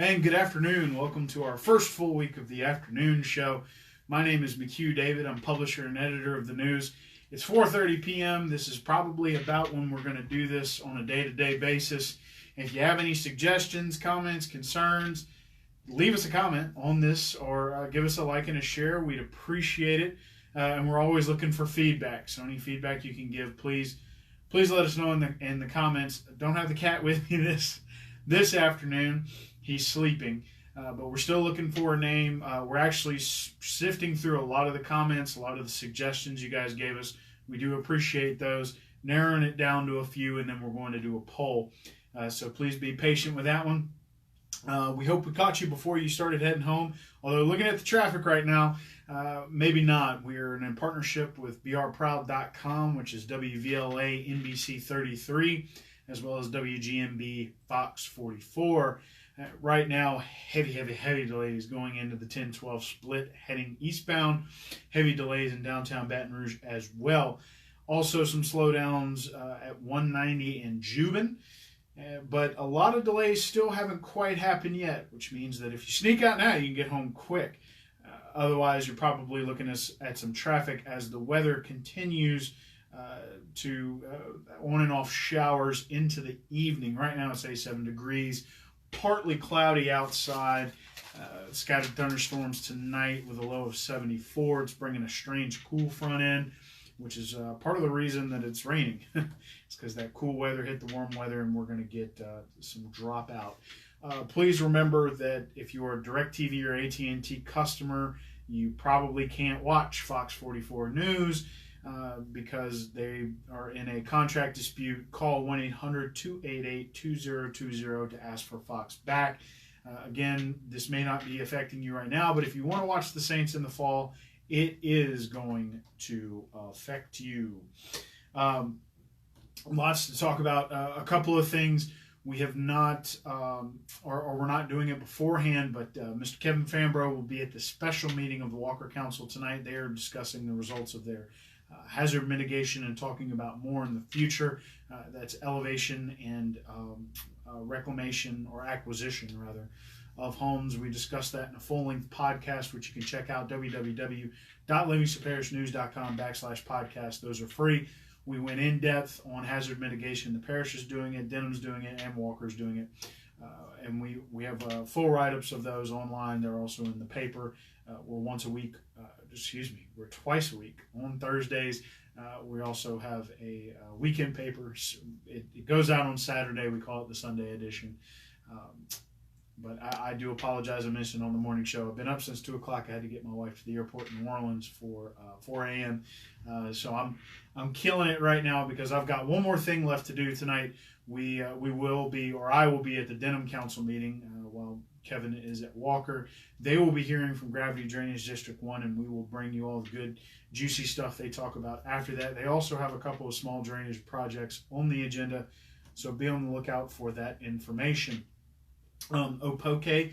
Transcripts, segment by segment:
And good afternoon. Welcome to our first full week of the afternoon show. My name is McHugh David. I'm publisher and editor of the news. It's 4:30 p.m. This is probably about when we're going to do this on a day-to-day basis. If you have any suggestions, comments, concerns, leave us a comment on this or give us a like and a share. We'd appreciate it. And we're always looking for feedback. So any feedback you can give, please let us know in the comments. Don't have the cat with me this afternoon. He's sleeping, but we're still looking for a name. We're actually sifting through a lot of the comments, a lot of the suggestions you guys gave us. We do appreciate those, narrowing it down to a few, and then we're going to do a poll. So please be patient with that one. We hope we caught you before you started heading home, although looking at the traffic right now, maybe not. We're in partnership with brproud.com, which is WVLA NBC 33, as well as WGMB Fox 44. Right now, heavy delays going into the 10-12 split heading eastbound. Heavy delays in downtown Baton Rouge as well. Also some slowdowns at 190 in Juban. But a lot of delays still haven't quite happened yet, which means that if you sneak out now, you can get home quick. Otherwise, you're probably looking at some traffic as the weather continues to on and off showers into the evening. Right now, it's 87 degrees. Partly cloudy outside, scattered thunderstorms tonight with a low of 74. It's bringing a strange cool front in, which is part of the reason that it's raining. It's because that cool weather hit the warm weather, and we're going to get some drop out. Please remember that if you are a DirecTV or AT&T customer, you probably can't watch Fox 44 News because they are in a contract dispute. Call 1-800-288-2020 to ask for Fox back. Again, this may not be affecting you right now, but if you want to watch the Saints in the fall, it is going to affect you. Lots to talk about. A couple of things we have not, or we're not doing it beforehand, but Mr. Kevin Fambro will be at the special meeting of the Walker Council tonight. They are discussing the results of their hazard mitigation and talking about more in the future. That's elevation and reclamation or acquisition, rather, of homes. We discussed that in a full-length podcast, which you can check out, www.livingstonparishnews.com/podcast. Those are free. We went in depth on hazard mitigation. The parish is doing it, Denham's doing it, and Walker's doing it. And we have full write-ups of those online. They're also in the paper. We're we're twice a week on Thursdays. We also have a weekend paper. It goes out on Saturday. We call it the Sunday edition. But I do apologize. I mentioned on the morning show, I've been up since 2 o'clock. I had to get my wife to the airport in New Orleans for 4 a.m. So I'm killing it right now because I've got one more thing left to do tonight. I will be at the Denham Council meeting while Kevin is at Walker. They will be hearing from Gravity Drainage District 1, and we will bring you all the good, juicy stuff they talk about after that. They also have a couple of small drainage projects on the agenda, so be on the lookout for that information. Opoke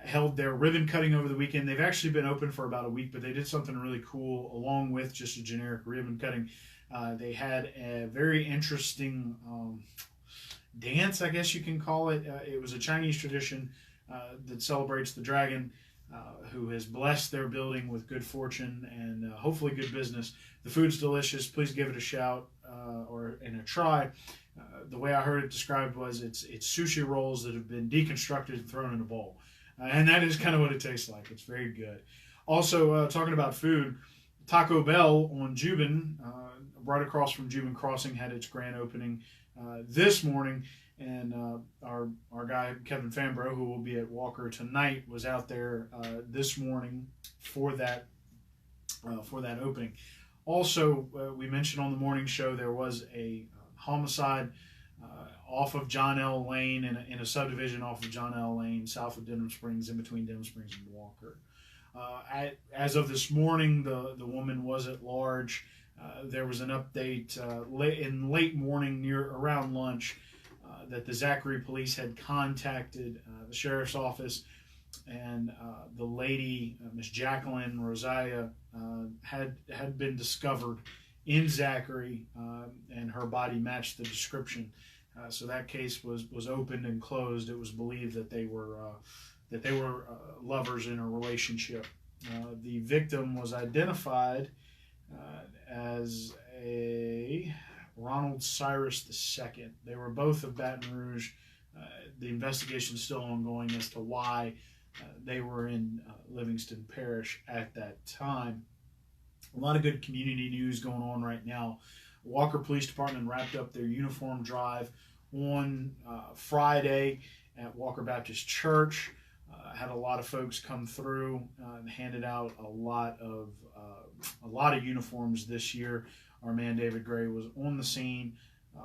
held their ribbon cutting over the weekend. They've actually been open for about a week, but they did something really cool along with just a generic ribbon cutting. They had a very interesting dance, I guess you can call it. It was a Chinese tradition that celebrates the dragon who has blessed their building with good fortune and hopefully good business. The food's delicious. Please give it a shout and a try. The way I heard it described was it's sushi rolls that have been deconstructed and thrown in a bowl. And that is kind of what it tastes like. It's very good. Also, talking about food, Taco Bell on Juban, right across from Juban Crossing, had its grand opening this morning. And our guy, Kevin Fambro, who will be at Walker tonight, was out there this morning for that opening. Also, we mentioned on the morning show there was a homicide off of John L. Lane in a subdivision off of John L. Lane, south of Denham Springs, in between Denham Springs and Walker. As of this morning, the woman was at large. There was an update in late morning around lunch that the Zachary police had contacted the sheriff's office, and the lady, Miss Jacqueline Rosalia, had been discovered in Zachary, and her body matched the description So that case was opened and closed. It was believed that they were lovers in a relationship. The victim was identified as a Ronald Cyrus II. They were both of Baton Rouge. The investigation is still ongoing as to why they were in Livingston Parish at that time. A lot of good community news going on right now. Walker Police Department wrapped up their uniform drive on Friday at Walker Baptist Church. Had a lot of folks come through and handed out a lot of uniforms this year. Our man David Gray was on the scene.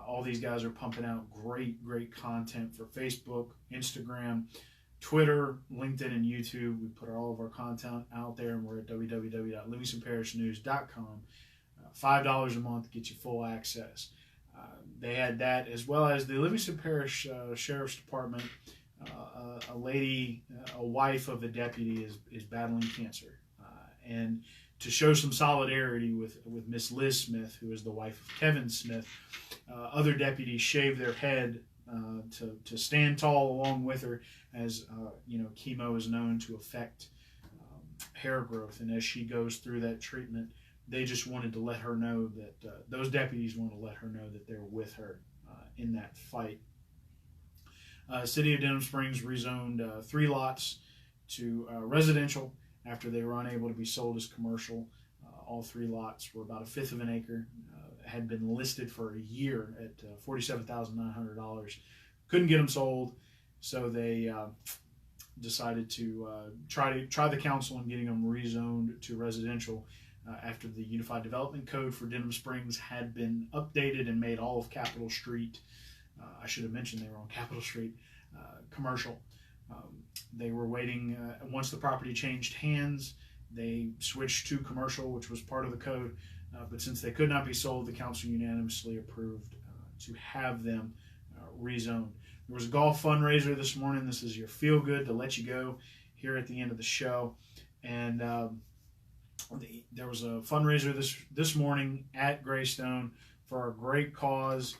All these guys are pumping out great content for Facebook, Instagram, Twitter, LinkedIn, and YouTube. We put all of our content out there, and we're at www.livingstonparishnews.com. $5 a month gets you full access. They had that, as well as the Livingston Parish Sheriff's Department. A wife of a deputy is battling cancer, and to show some solidarity with Miss Liz Smith, who is the wife of Kevin Smith, other deputies shaved their head to stand tall along with her, as chemo is known to affect hair growth, and as she goes through that treatment, they just wanted to let her know that those deputies want to let her know that they're with her in that fight. City of Denham Springs rezoned 3 lots to residential after they were unable to be sold as commercial. All 3 lots were about 1/5 of an acre, had been listed for a year at $47,900. Couldn't get them sold, so they decided to try the council in getting them rezoned to residential after the Unified Development Code for Denham Springs had been updated and made all of Capitol Street, I should have mentioned they were on Capitol Street, commercial. They were waiting, once the property changed hands, they switched to commercial, which was part of the code, but since they could not be sold, the council unanimously approved to have them rezoned. There was a golf fundraiser this morning. This is your feel good to let you go here at the end of the show, and there was a fundraiser this morning at Greystone for a great cause.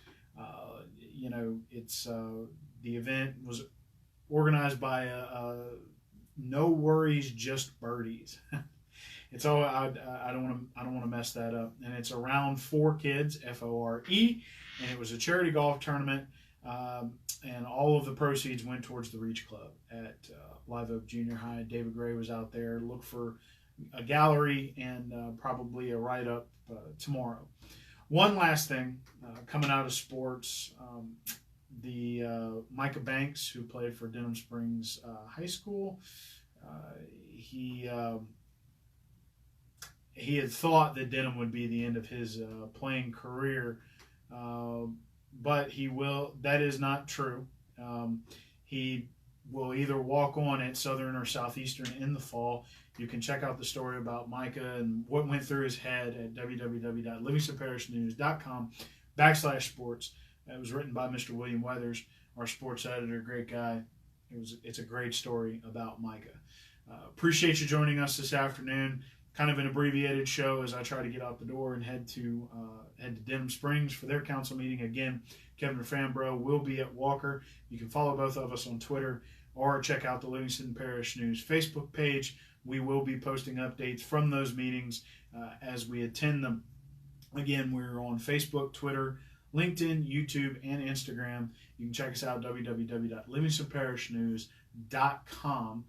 It's the event was organized by No Worries, Just Birdies. It's all I don't want to mess that up, and it's around 4 kids, FORE, and it was a charity golf tournament, and all of the proceeds went towards the Reach Club at Live Oak Junior High. David Gray was out there. Look for a gallery and probably a write-up tomorrow. One last thing coming out of sports, the Micah Banks, who played for Denham Springs High School, he had thought that Denham would be the end of his playing career, but that is not true. He will either walk on at Southern or Southeastern in the fall. You can check out the story about Micah and what went through his head at www.livingstonparishnews.com/sports. It was written by Mr. William Weathers, our sports editor, great guy. It's a great story about Micah. Appreciate you joining us this afternoon. Kind of an abbreviated show as I try to get out the door and head to Denham Springs for their council meeting. Again, Kevin Fambro will be at Walker. You can follow both of us on Twitter or check out the Livingston Parish News Facebook page. We will be posting updates from those meetings as we attend them. Again, we're on Facebook, Twitter, LinkedIn, YouTube, and Instagram. You can check us out at www.livingstonparishnews.com.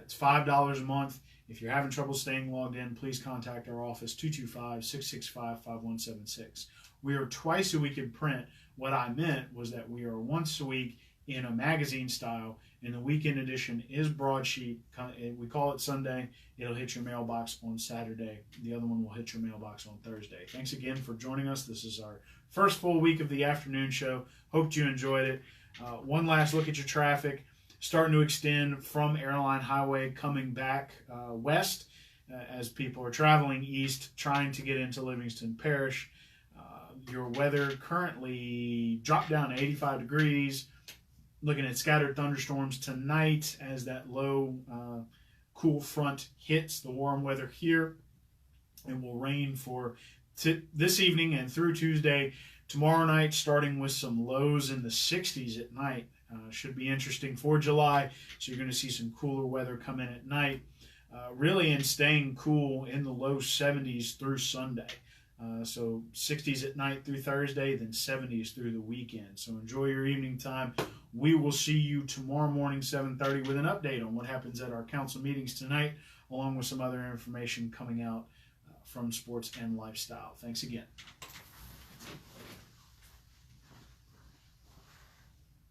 It's $5 a month. If you're having trouble staying logged in, please contact our office, 225-665-5176. We are twice a week in print. What I meant was that we are once a week in a magazine style, and the weekend edition is broadsheet. We call it Sunday. It'll hit your mailbox on Saturday. The other one will hit your mailbox on Thursday. Thanks again for joining us. This is our first full week of the afternoon show. Hope you enjoyed it. One last look at your traffic. Starting to extend from Airline Highway coming back west as people are traveling east, trying to get into Livingston Parish. Your weather currently dropped down to 85 degrees. Looking at scattered thunderstorms tonight as that low cool front hits the warm weather here. It will rain for this evening and through Tuesday. Tomorrow night, starting with some lows in the 60s at night. Should be interesting for July. So you're going to see some cooler weather come in at night. Really in staying cool in the low 70s through Sunday. So 60s at night through Thursday, then 70s through the weekend. So enjoy your evening time. We will see you tomorrow morning, 7:30, with an update on what happens at our council meetings tonight, along with some other information coming out from Sports and Lifestyle. Thanks again.